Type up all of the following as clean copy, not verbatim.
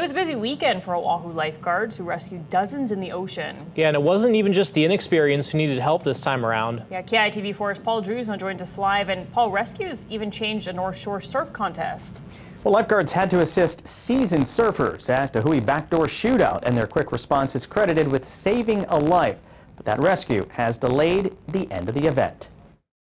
was a busy weekend for Oahu lifeguards who rescued dozens in the ocean. Yeah, and it wasn't even just the inexperienced who needed help this time around. Yeah, KITV4's Paul Drews now joins us live, and Paul, rescues even changed a North Shore surf contest. Well, lifeguards had to assist seasoned surfers at the Hui backdoor shootout, and their quick response is credited with saving a life. But that rescue has delayed the end of the event.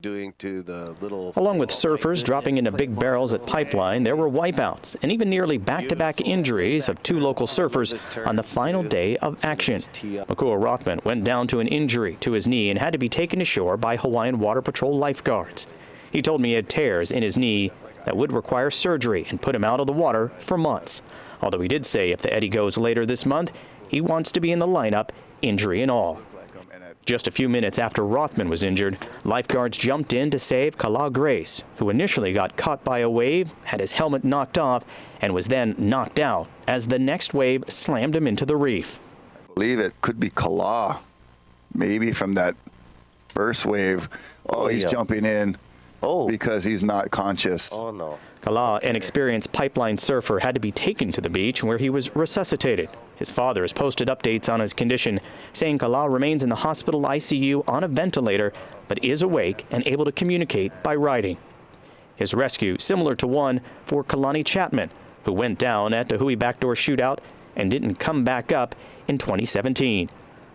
Along with surfers dropping into big barrels at Pipeline, there were wipeouts and even nearly back-to-back injuries of two local surfers on the final day of action. Makua Rothman went down to an injury to his knee and had to be taken ashore by Hawaiian Water Patrol lifeguards. He told me he had tears in his knee that would require surgery and put him out of the water for months. Although he did say if the Eddie goes later this month, he wants to be in the lineup, injury and all. Just a few minutes after Rothman was injured, lifeguards jumped in to save Kala Grace, who initially got caught by a wave, had his helmet knocked off, and was then knocked out as the next wave slammed him into the reef. I believe it could be Kala, maybe from that first wave. Oh, he's jumping in because he's not conscious. Oh, no. Kala, an experienced pipeline surfer, had to be taken to the beach where he was resuscitated. His father has posted updates on his condition, saying Kala remains in the hospital ICU on a ventilator, but is awake and able to communicate by writing. His rescue similar to one for Kalani Chapman, who went down at the Hui backdoor shootout and didn't come back up in 2017.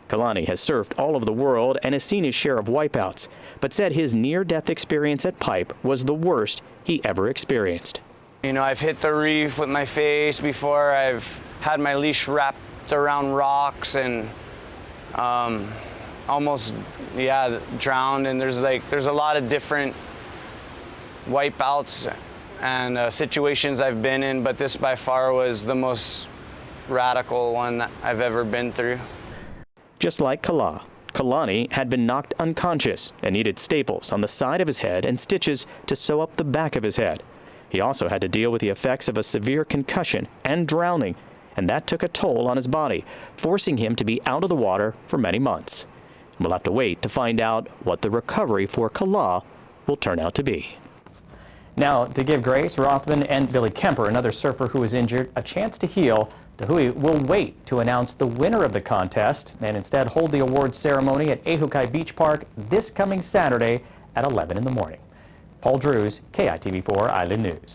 Kalani has surfed all over the world and has seen his share of wipeouts, but said his near-death experience at Pipe was the worst he ever experienced. You know, I've hit the reef with my face before. I've had my leash wrapped around rocks and almost, drowned. And there's a lot of different wipeouts and situations I've been in, but this by far was the most radical one that I've ever been through. Just like Kala, Kalani had been knocked unconscious and needed staples on the side of his head and stitches to sew up the back of his head. He also had to deal with the effects of a severe concussion and drowning, and that took a toll on his body, forcing him to be out of the water for many months. We'll have to wait to find out what the recovery for Kala will turn out to be. Now, to give Grace, Rothman, and Billy Kemper, another surfer who was injured, a chance to heal, Hui will wait to announce the winner of the contest and instead hold the awards ceremony at Ehukai Beach Park this coming Saturday at 11 in the morning. Paul Drews, KITV4 Island News.